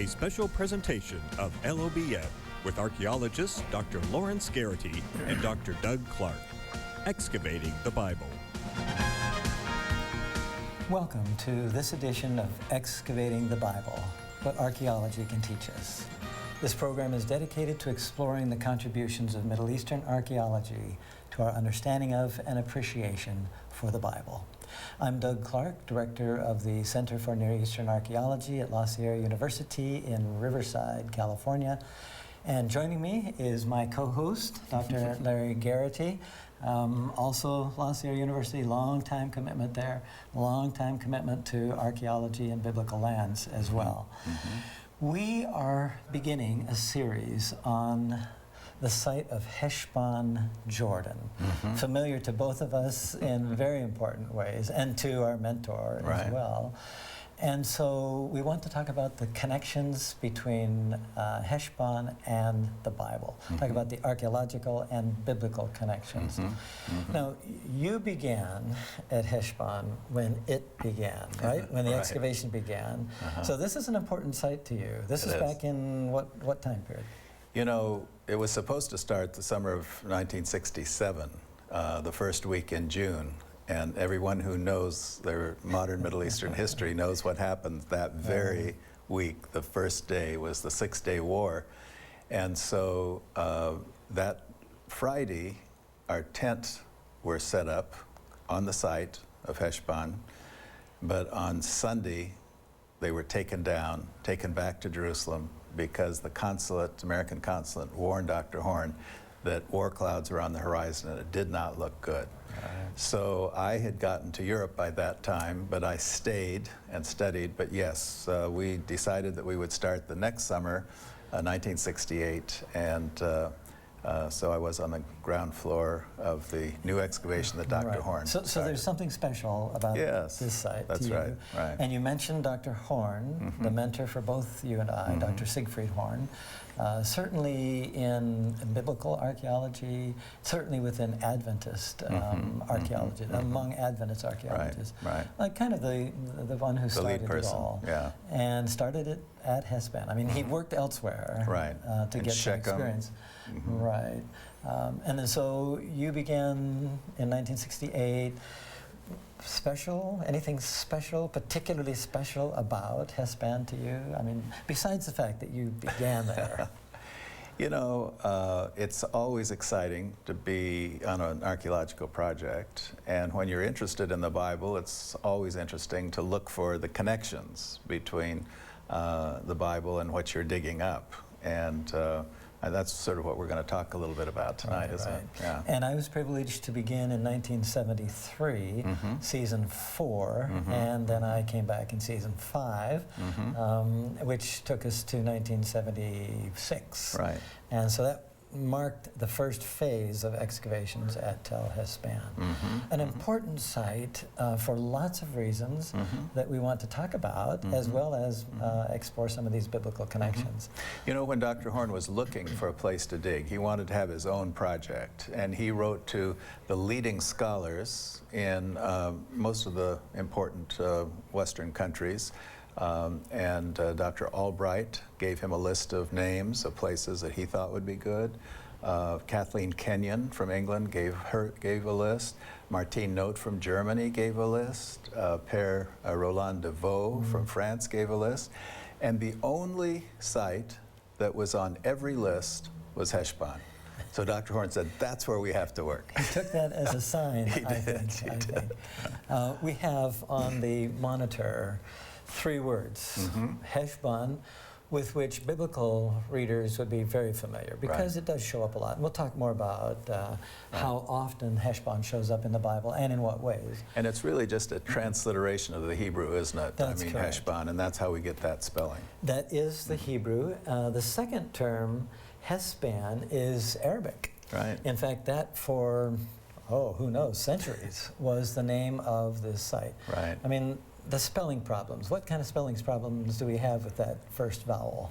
a special presentation of LLBN with archaeologists Dr. Lawrence Garrity and Dr. Doug Clark. Excavating the Bible. Welcome to this edition of Excavating the Bible, what archaeology can teach us. This program is dedicated to exploring the contributions of Middle Eastern archaeology to our understanding of and appreciation for the Bible. I'm Doug Clark, Director of the Center for Near Eastern Archaeology at La Sierra University in Riverside, California. And joining me is my co-host, Dr. Larry Garrity, also La Sierra University, long-time commitment there, long-time commitment to archaeology and biblical lands as well. We are beginning a series on the site of Heshbon, Jordan, familiar to both of us in very important ways, and to our mentor as well. And so we want to talk about the connections between Heshbon and the Bible, talk about the archaeological and biblical connections. Now, you began at Heshbon when it began, right? When the excavation began. So this is an important site to you. This is back in what time period? You know, it was supposed to start the summer of 1967, the first week in June. And everyone who knows their modern Middle Eastern history knows what happened that very week. The first day was the Six-Day War. And so that Friday, our tents were set up on the site of Heshbon. But on Sunday, they were taken down, taken back to Jerusalem, because the consulate, American consulate, warned Dr. Horn that war clouds were on the horizon and it did not look good. So I had gotten to Europe by that time, but I stayed and studied. But yes, we decided that we would start the next summer, 1968, and so I was on the ground floor of the new excavation that Dr. Horn So there's something special about this site that's to you. Right. And you mentioned Dr. Horn, the mentor for both you and I, Dr. Siegfried Horn. Certainly in biblical archaeology, certainly within Adventist archaeology, among Adventist archaeologists. Like kind of the one who started it all. And started it at Heshbon. I mean, he worked elsewhere to get that experience. And then so you began in 1968. Anything special, particularly special about Heshbon to you? I mean, besides the fact that you began there. You know, it's always exciting to be on an archaeological project. And when you're interested in the Bible, it's always interesting to look for the connections between the Bible and what you're digging up. And that's sort of what we're going to talk a little bit about tonight, isn't it? Yeah. And I was privileged to begin in 1973, season 4, and then I came back in season 5, which took us to 1976. And so that marked the first phase of excavations at Tel Heshbon. An important site for lots of reasons that we want to talk about, as well as explore some of these biblical connections. You know, when Dr. Horn was looking for a place to dig, he wanted to have his own project, and he wrote to the leading scholars in most of the important Western countries. And Dr. Albright gave him a list of names of places that he thought would be good. Kathleen Kenyon from England gave a list. Martine Note from Germany gave a list. Père Roland de Vaux from France gave a list. And the only site that was on every list was Heshbon. So Dr. Horn said, that's where we have to work. He took that as a sign, I think. We have on the monitor 3 words, Heshbon, with which biblical readers would be very familiar, because it does show up a lot. And we'll talk more about how often Heshbon shows up in the Bible and in what ways. And it's really just a transliteration of the Hebrew, isn't it? That's correct. Heshbon, and that's how we get that spelling. That is the Hebrew. The second term, Heshbon, is Arabic. In fact, that for, who knows, centuries, was the name of this site. I mean, the spelling problems. What kind of spelling problems do we have with that first vowel?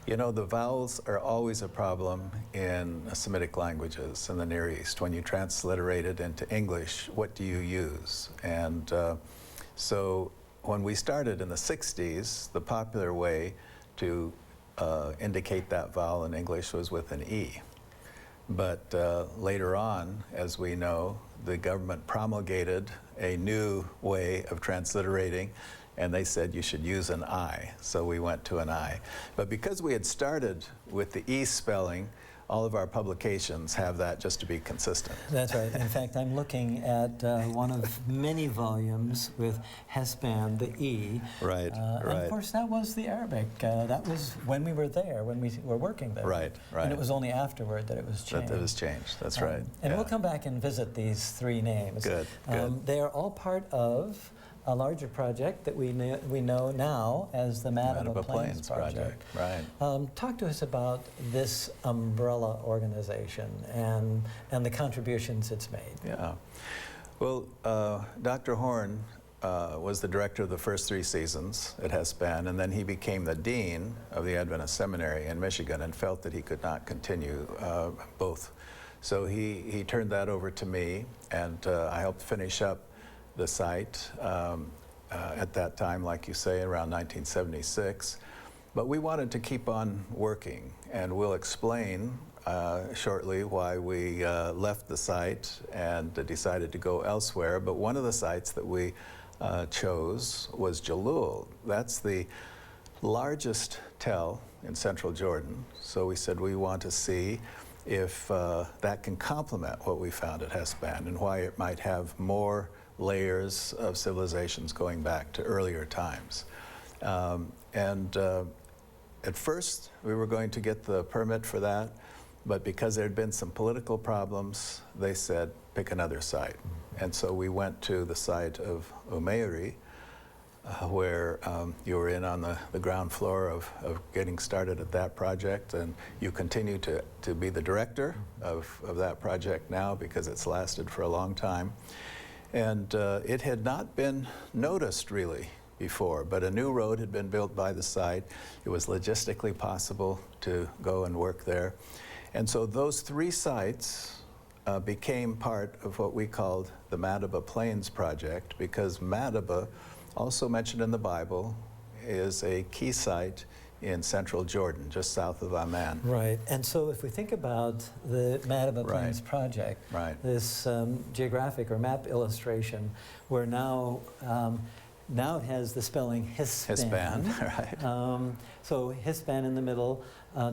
You know, the vowels are always a problem in Semitic languages in the Near East. When you transliterate it into English, what do you use? And so when we started in the 60s, the popular way to indicate that vowel in English was with an E. But later on, as we know, the government promulgated a new way of transliterating, and they said you should use an I, so we went to an I. But because we had started with the E spelling, all of our publications have that just to be consistent. That's right. In fact, I'm looking at one of many volumes with Heshbon, the E. Right, And right. of course, that was the Arabic. That was when we were there, when we were working there. Right, right. And it was only afterward that it was changed. That it was changed, that's right. And yeah. we'll come back and visit these three names. Good, good. They are all part of a larger project that we know now as the Madaba Plains Project. Right. Talk to us about this umbrella organization and the contributions it's made. Yeah. Well, Dr. Horn was the director of the first 3 seasons at Heshbon, and then he became the dean of the Adventist Seminary in Michigan and felt that he could not continue both. So he turned that over to me, and I helped finish up the site at that time, like you say, around 1976. But we wanted to keep on working, and we'll explain shortly why we left the site and decided to go elsewhere. But one of the sites that we chose was Jalul. That's the largest tell in central Jordan. So we said we want to see if that can complement what we found at Heshbon and why it might have more layers of civilizations going back to earlier times. At first, we were going to get the permit for that, but because there had been some political problems, they said, pick another site. And so we went to the site of Umayri, where you were in on the ground floor of getting started at that project, and you continue to be the director of that project now because it's lasted for a long time. And it had not been noticed really before, but a new road had been built by the site. It was logistically possible to go and work there. And so those 3 sites became part of what we called the Madaba Plains Project, because Madaba, also mentioned in the Bible, is a key site in central Jordan, just south of Amman. Right, and so if we think about the Madaba Plains Right. Project, Right. this geographic or map illustration, where now it has the spelling Heshbon. Heshbon, right. So Heshbon in the middle,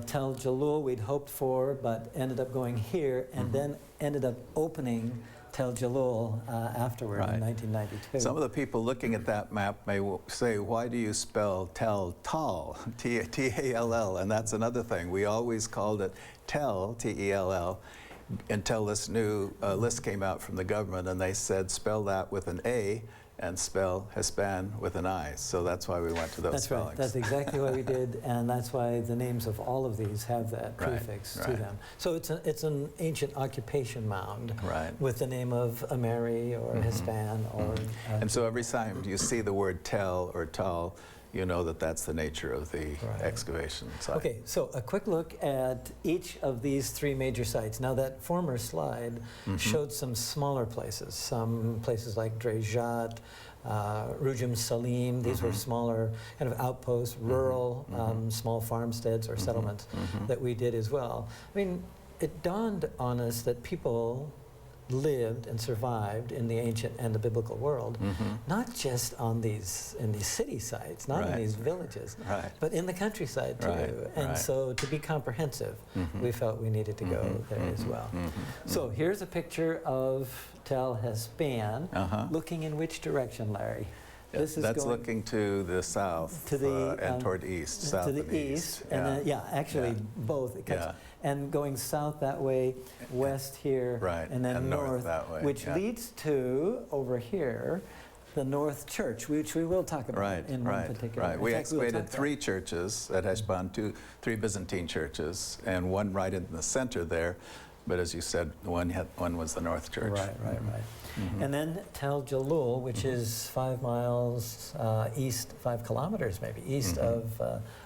Tel Jalul we'd hoped for, but ended up going here, and then ended up opening Tel Jalul afterward in 1992. Some of the people looking at that map may say, why do you spell Tel Tal, T-A-L-L? And that's another thing. We always called it Tel, T-E-L-L, until this new list came out from the government, and they said spell that with an A and spell Heshbon with an I. So that's why we went to those That's spellings. right. That's exactly what we did, and that's why the names of all of these have that prefix to them. So it's an ancient occupation mound with the name of Ameri or Heshbon or... and so every time you see the word Tel or Tal, you know that that's the nature of the excavation site. Okay, so a quick look at each of these 3 major sites. Now that former slide showed some smaller places, some places like Drejat, Rujum Salim. These were smaller kind of outposts, rural, small farmsteads or settlements that we did as well. I mean, it dawned on us that people lived and survived in the ancient and the biblical world, not just in these city sites, not in these villages, but in the countryside too. And so to be comprehensive, we felt we needed to go there as well. So here's a picture of Tel Heshbon, looking in which direction, Larry? This is that's looking to the south and toward east, south to the and east, and then, actually both. It cuts, and going south that way, west here, and then north that way, which leads to over here, the North Church, which we will talk about in one particular. Right. We excavated 3 churches at Heshbon, 3 Byzantine churches, and one right in the center there. But as you said, one was the North Church. Right. And then Tel Jalul, which is 5 miles east, 5 kilometers maybe, east of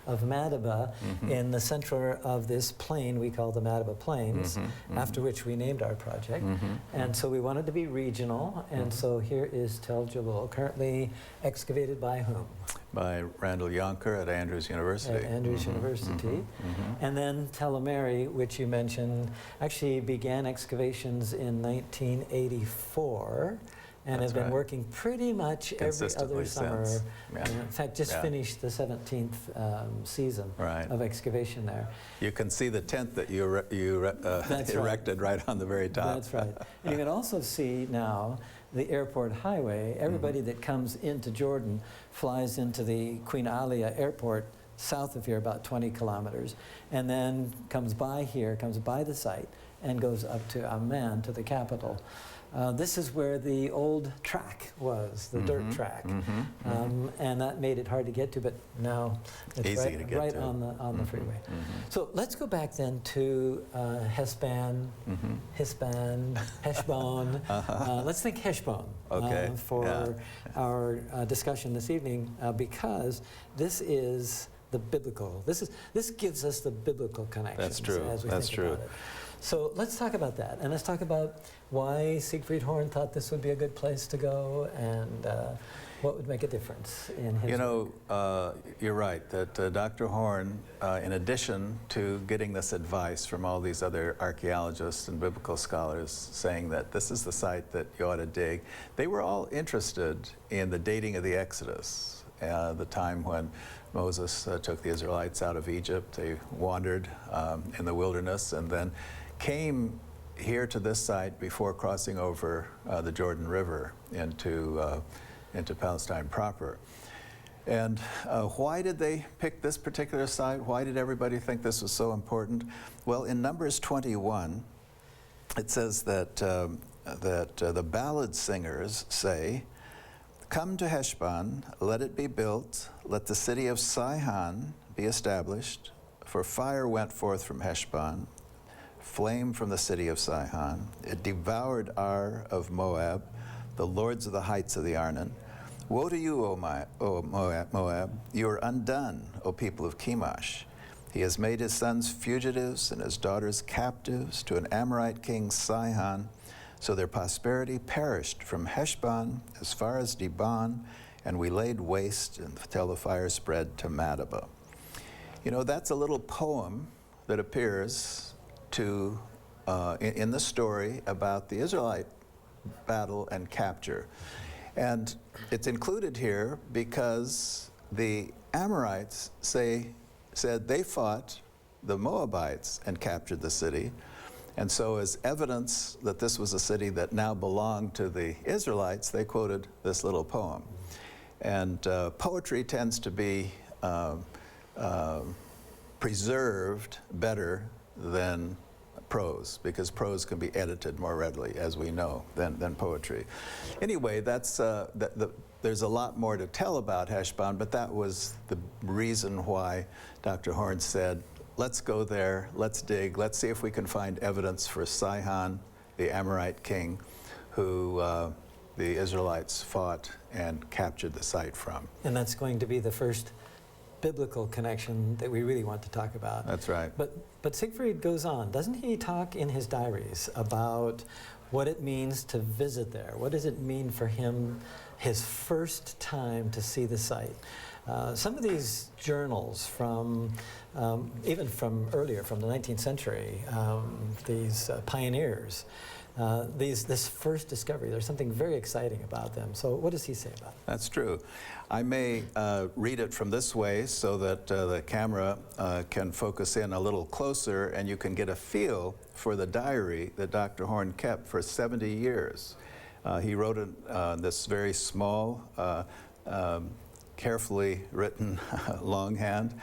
Madaba, in the center of this plain we call the Madaba Plains, after which we named our project. And so we wanted to be regional, and so here is Tel Jalul, currently excavated by whom? By Randall Yonker at Andrews University. At Andrews University. And then Tel Mary, which you mentioned, actually began excavations in 1984 and That's have been right. working pretty much every other summer. Since. Yeah. In fact, just finished the 17th season of excavation there. You can see the tent that you erected right on the very top. That's right. And you can also see now the airport highway. Everybody that comes into Jordan flies into the Queen Alia airport south of here about 20 kilometers, and then comes by here, comes by the site, and goes up to Amman, to the capital. This is where the old track was, the dirt track, and that made it hard to get to, but now it's easy to get right to. on the freeway. So let's go back then to Heshbon. Let's think Heshbon for our discussion this evening, because this is the biblical. This gives us the biblical connection. That's true. As we That's think true. about it. So let's talk about that, and let's talk about why Siegfried Horn thought this would be a good place to go, and what would make a difference in his work. You're right, that Dr. Horn, in addition to getting this advice from all these other archaeologists and biblical scholars saying that this is the site that you ought to dig, they were all interested in the dating of the Exodus, the time when Moses took the Israelites out of Egypt. They wandered in the wilderness and then came here to this site before crossing over the Jordan River into Palestine proper. And why did they pick this particular site? Why did everybody think this was so important? Well, in Numbers 21, it says that, the ballad singers say, "Come to Heshbon, let it be built, let the city of Sihon be established, for fire went forth from Heshbon, flame from the city of Sihon. It devoured Ar of Moab, the lords of the heights of the Arnon. Woe to you, O Moab! You are undone, O people of Chemosh. He has made his sons fugitives and his daughters captives to an Amorite king, Sihon. So their prosperity perished from Heshbon as far as Dibon, and we laid waste until the fire spread to Madaba." You know, that's a little poem that appears in the story about the Israelite battle and capture. And it's included here because the Amorites said they fought the Moabites and captured the city. And so as evidence that this was a city that now belonged to the Israelites, they quoted this little poem. And poetry tends to be preserved better than prose, because prose can be edited more readily, as we know, than poetry. Anyway, there's a lot more to tell about Heshbon, but that was the reason why Dr. Horn said, let's go there, let's dig, let's see if we can find evidence for Sihon, the Amorite king, who the Israelites fought and captured the site from. And that's going to be the first biblical connection that we really want to talk about. That's right. But Siegfried goes on. Doesn't he talk in his diaries about what it means to visit there? What does it mean for him, his first time to see the site? Some of these journals from, even from earlier, from the 19th century, these pioneers, this first discovery, there's something very exciting about them. So what does he say about it? That's true. I may read it from this way so that the camera can focus in a little closer and you can get a feel for the diary that Dr. Horn kept for 70 years. He wrote it this very small, carefully written longhand,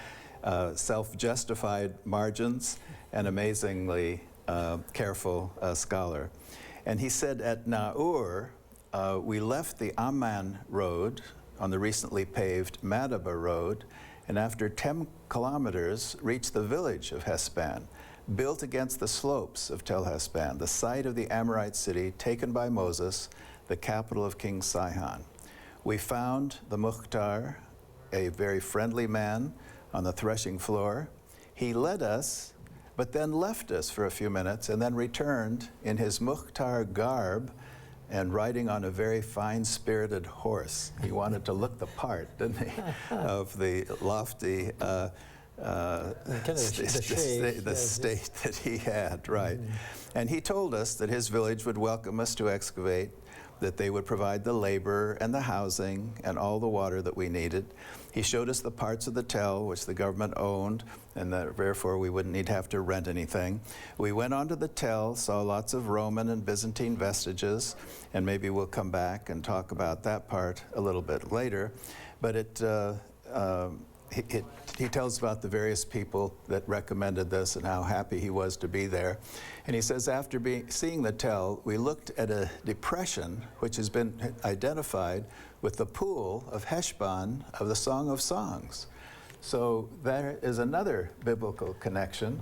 self-justified margins, and amazingly careful scholar. And he said, at Naur, we left the Amman road on the recently paved Madaba road, and after 10 kilometers reached the village of Heshbon, built against the slopes of Tel Heshbon, the site of the Amorite city taken by Moses, the capital of King Sihon. We found the Mukhtar, a very friendly man, on the threshing floor. He led us, but then left us for a few minutes and then returned in his Mukhtar garb and riding on a very fine-spirited horse. He wanted to look the part, didn't he, of the lofty state that he had, right? And he told us that his village would welcome us to excavate, that they would provide the labor and the housing and all the water that we needed. He showed us the parts of the tell which the government owned, and that therefore we wouldn't need to have to rent anything. We went onto the tell, saw lots of Roman and Byzantine vestiges, and maybe we'll come back and talk about that part a little bit later. But he tells about the various people that recommended this and how happy he was to be there. And he says, after seeing the tell, we looked at a depression which has been identified with the pool of Heshbon of the Song of Songs. So there is another biblical connection,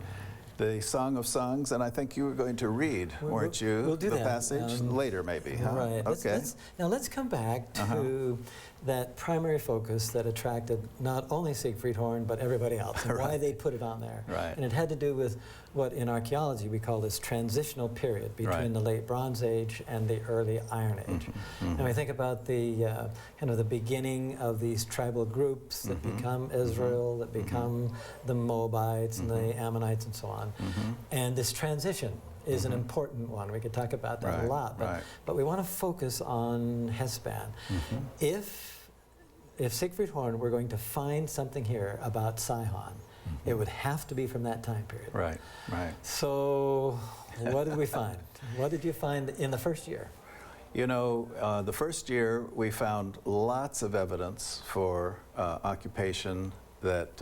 the Song of Songs, and I think you were going to read, weren't you, we'll do the that. passage? Later, maybe, huh? Right. Okay. Now let's come back to that primary focus that attracted not only Siegfried Horn, but everybody else, and why they put it on there. Right. And it had to do with what in archaeology we call this transitional period between the late Bronze Age and the early Iron Age. And we think about the kind of the beginning of these tribal groups that become Israel, that become the Moabites and the Ammonites and so on. And this transition is an important one. We could talk about that a lot, but we want to focus on Heshbon. If Siegfried Horn were going to find something here about Sihon, it would have to be from that time period. Right. So what did we find? What did you find in the first year? You know, the first year we found lots of evidence for occupation that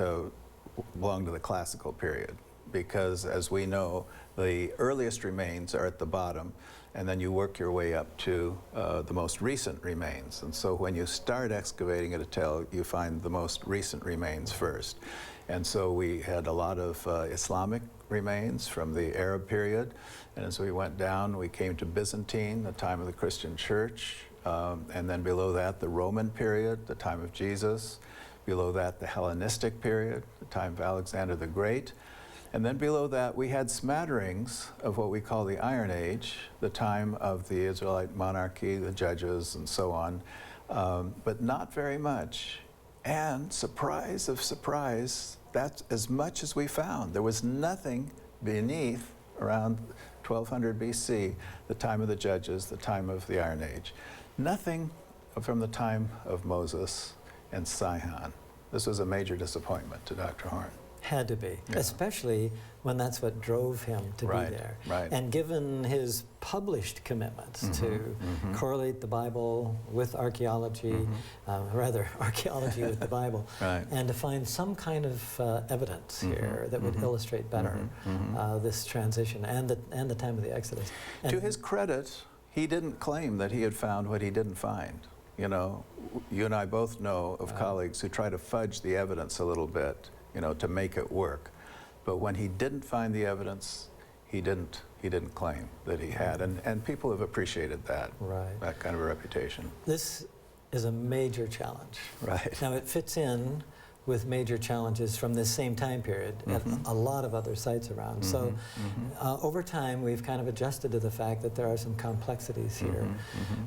belonged to the classical period, because as we know, the earliest remains are at the bottom, and then you work your way up to the most recent remains. And so when you start excavating at a tell, you find the most recent remains first. And so we had a lot of Islamic remains from the Arab period, and as we went down, we came to Byzantine, the time of the Christian church, and then below that, the Roman period, the time of Jesus. Below that, the Hellenistic period, the time of Alexander the Great. And then below that, we had smatterings of what we call the Iron Age, the time of the Israelite monarchy, the judges, and so on, but not very much. And surprise of surprise, that's as much as we found. There was nothing beneath around 1200 BC, the time of the judges, the time of the Iron Age. Nothing from the time of Moses and Sihon. This was a major disappointment to Dr. Horn. Had to be, especially when that's what drove him to be there. And given his published commitments to correlate the Bible with archaeology, rather archaeology with the Bible, and to find some kind of evidence here that would illustrate better this transition and the time of the Exodus. And to his credit, he didn't claim that he had found what he didn't find. You know, you and I both know of colleagues who try to fudge the evidence a little bit, you know, to make it work. But when he didn't find the evidence, he didn't claim that he had. And people have appreciated that, that kind of a reputation. This is a major challenge. Now it fits in with major challenges from this same time period at a lot of other sites around. So over time, we've kind of adjusted to the fact that there are some complexities here.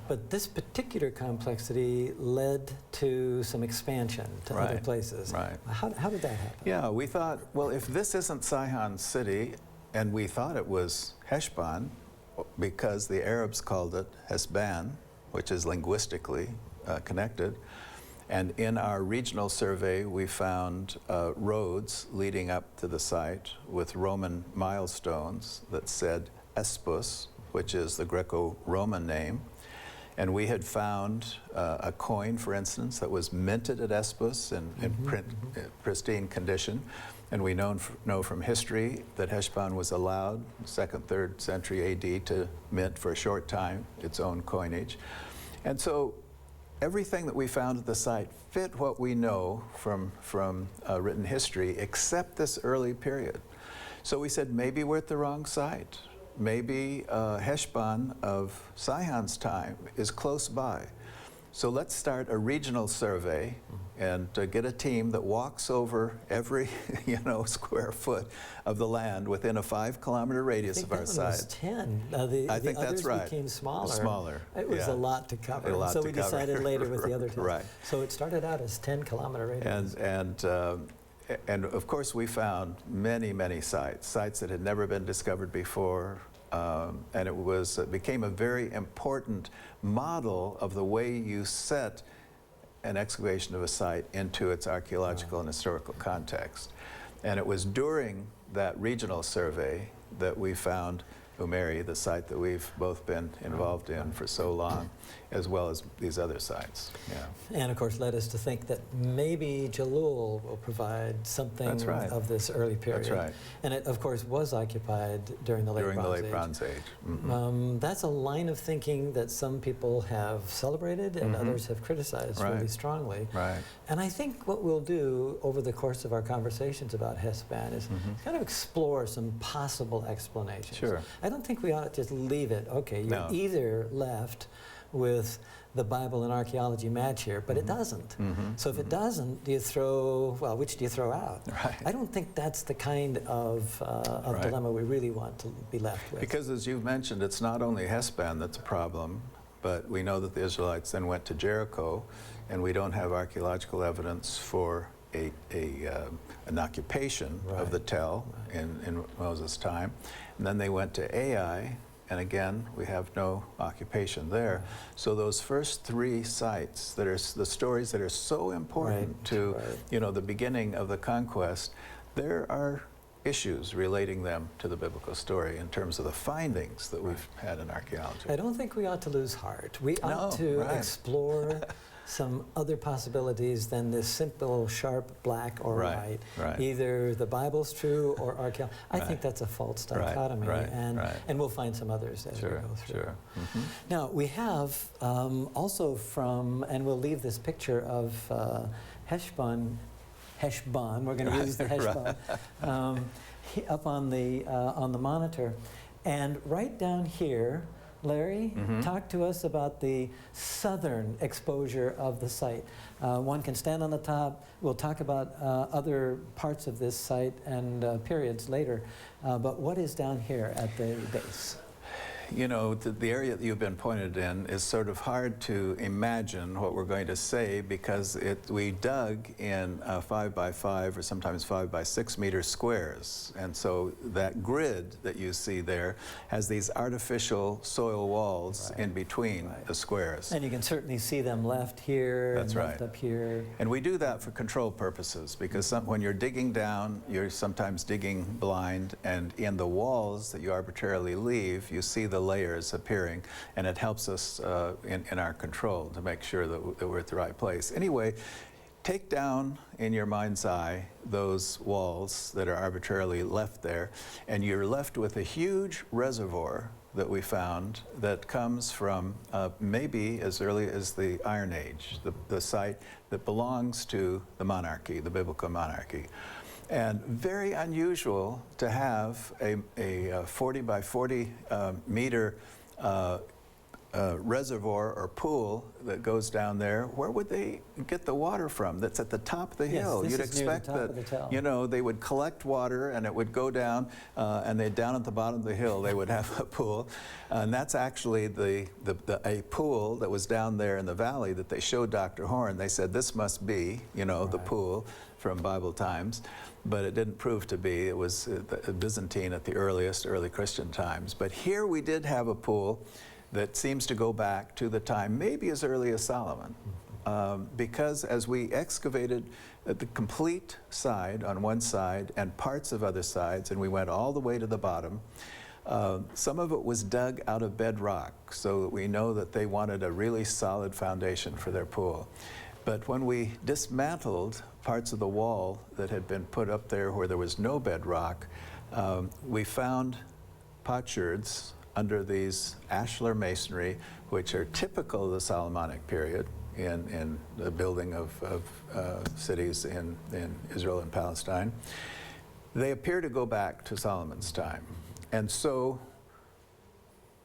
But this particular complexity led to some expansion to other places. How did that happen? Yeah, we thought, well, if this isn't Sihon City, and we thought it was Heshbon, because the Arabs called it Heshbon, which is linguistically connected. And in our regional survey, we found roads leading up to the site with Roman milestones that said Espus, which is the Greco-Roman name. And we had found a coin, for instance, that was minted at Espus in pristine condition. And we know from history that Heshbon was allowed, 2nd, 3rd century AD, to mint for a short time its own coinage. And so everything that we found at the site fit what we know from written history, except this early period. So we said, maybe we're at the wrong site. maybe Heshbon of Sihon's time is close by. So let's start a regional survey and get a team that walks over every, square foot of the land within a 5-kilometer radius of our site. Was 10. I think that's right. Became smaller. Smaller. It was a lot to cover. So we decided later with the other 10. Right. So it started out as 10-kilometer radius. And of course we found many, many sites that had never been discovered before. And it became a very important model of the way you set an excavation of a site into its archaeological and historical context. And it was during that regional survey that we found Umeri, the site that we've both been involved in for so long, as well as these other sites. Yeah. And of course led us to think that maybe Jalul will provide something of this early period. That's right. And it of course was occupied during the late Bronze Age. Mm-hmm. That's a line of thinking that some people have celebrated and others have criticized really strongly. Right. And I think what we'll do over the course of our conversations about Heshbon is kind of explore some possible explanations. Sure. I don't think we ought to just leave it, okay, you're either left with the Bible and archaeology match here, but it doesn't. So if it doesn't, do you which do you throw out? Right. I don't think that's the kind of dilemma we really want to be left with. Because as you've mentioned, it's not only Heshbon that's a problem, but we know that the Israelites then went to Jericho, and we don't have archaeological evidence for an occupation of the Tell in Moses' time. And then they went to Ai, and again, we have no occupation there. So those first 3 sites that are the stories that are so important to the beginning of the conquest, there are issues relating them to the biblical story in terms of the findings that we've had in archaeology. I don't think we ought to lose heart. We ought to explore some other possibilities than this simple, sharp, black or white. Either the Bible's true or archaeology. I think that's a false dichotomy, and we'll find some others as we go through. Sure. Now, we have also from, and we'll leave this picture of Heshbon, we're going to use the Heshbon, up on the monitor. And right down here, Larry, talk to us about the southern exposure of the site. One can stand on the top. We'll talk about other parts of this site and periods later. But what is down here at the base? The area that you've been pointed in is sort of hard to imagine what we're going to say because we dug in 5 by 5 or sometimes 5 by 6 meter squares. And so that grid that you see there has these artificial soil walls in between the squares. And you can certainly see them left here and left up here. And we do that for control purposes because when you're digging down, you're sometimes digging blind, and in the walls that you arbitrarily leave, you see the layers appearing, and it helps us in our control to make sure that we're at the right place. Anyway, take down in your mind's eye those walls that are arbitrarily left there, and you're left with a huge reservoir that we found that comes from maybe as early as the Iron Age, the site that belongs to the monarchy, the biblical monarchy. And very unusual to have a 40 by 40 meter reservoir or pool that goes down there. Where would they get the water from? That's at the top of the hill. You'd expect that they would collect water and it would go down, and they down at the bottom of the hill they would have a pool, and that's actually a pool that was down there in the valley that they showed Dr. Horn. They said this must be the pool from Bible times. But it didn't prove to be. It was Byzantine at the early Christian times. But here we did have a pool that seems to go back to the time maybe as early as Solomon. Because as we excavated the complete side on one side and parts of other sides, and we went all the way to the bottom, some of it was dug out of bedrock, so we know that they wanted a really solid foundation for their pool. But when we dismantled parts of the wall that had been put up there where there was no bedrock, we found potsherds under these ashlar masonry, which are typical of the Solomonic period in the building of cities in Israel and Palestine. They appear to go back to Solomon's time. And so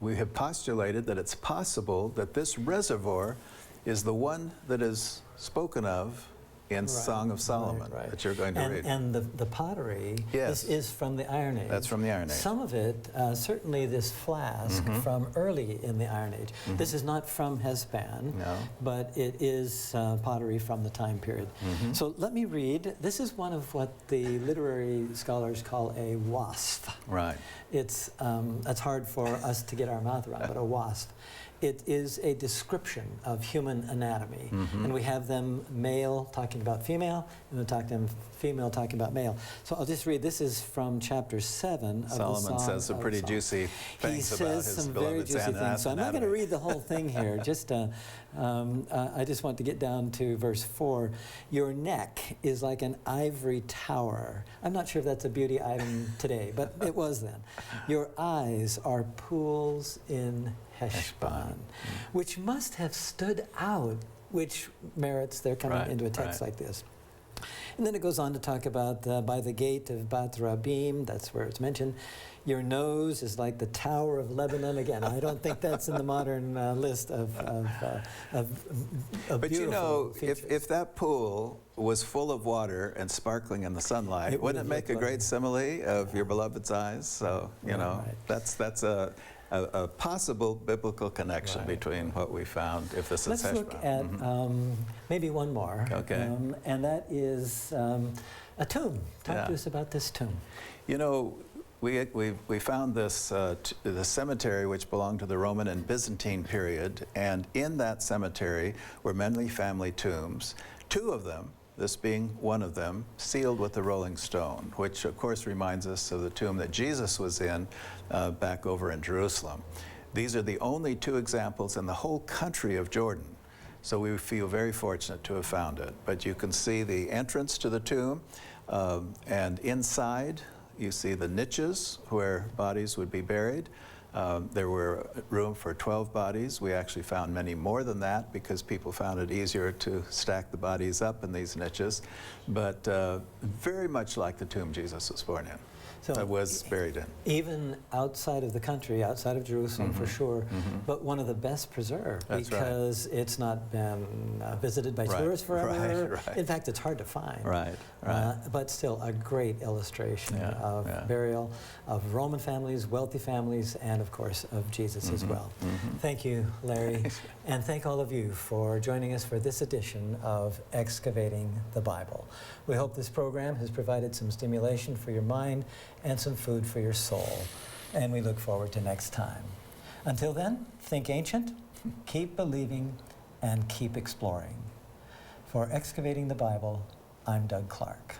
we have postulated that it's possible that this reservoir is the one that is spoken of in Song of Solomon that you're going to read. And the pottery Yes. is from the Iron Age. That's from the Iron Age. Some of it, certainly this flask from early in the Iron Age. This is not from Heshbon, No. but it is pottery from the time period. So let me read. This is one of what the literary scholars call a wasf. Right. It's that's hard for us to get our mouth around, but a wasf. It is a description of human anatomy. And we have them male talking about female, and then female talking about male. So I'll just read, this is from chapter 7 of Solomon the Song says some pretty of juicy things He about says his some very beloved's juicy things. So I'm not going to anatomy. read the whole thing here. Just I just want to get down to verse 4. Your neck is like an ivory tower. I'm not sure if that's a beauty item today, but it was then. Your eyes are pools in Heshbon, which must have stood out, which merits their coming into a text like this. And then it goes on to talk about by the gate of Bat Rabim, that's where it's mentioned. Your nose is like the Tower of Lebanon. Again, I don't think that's in the modern list of But you know, features. if that pool was full of water and sparkling in the sunlight, wouldn't it make a great simile of your beloved's eyes? So, you know, that's a possible biblical connection between what we found, if this is Heshbon. Let's look at maybe one more. Okay. And that is a tomb. Talk to us about this tomb. You know, we found this the cemetery which belonged to the Roman and Byzantine period, and in that cemetery were many family tombs. 2 of them, this being one of them, sealed with the rolling stone, which of course reminds us of the tomb that Jesus was in back over in Jerusalem. These are the only 2 examples in the whole country of Jordan. So we feel very fortunate to have found it. But you can see the entrance to the tomb, and inside you see the niches where bodies would be buried. There were room for 12 bodies. We actually found many more than that because people found it easier to stack the bodies up in these niches. But very much like the tomb Jesus was born in. So was buried in. Even outside of the country, outside of Jerusalem for sure, but one of the best preserved because it's not been visited by tourists forever. In fact, it's hard to find. But still a great illustration of burial of Roman families, wealthy families, and of course of Jesus as well. Thank you, Larry, and thank all of you for joining us for this edition of Excavating the Bible. We hope this program has provided some stimulation for your mind and some food for your soul. And we look forward to next time. Until then, think ancient, keep believing, and keep exploring. For Excavating the Bible, I'm Doug Clark.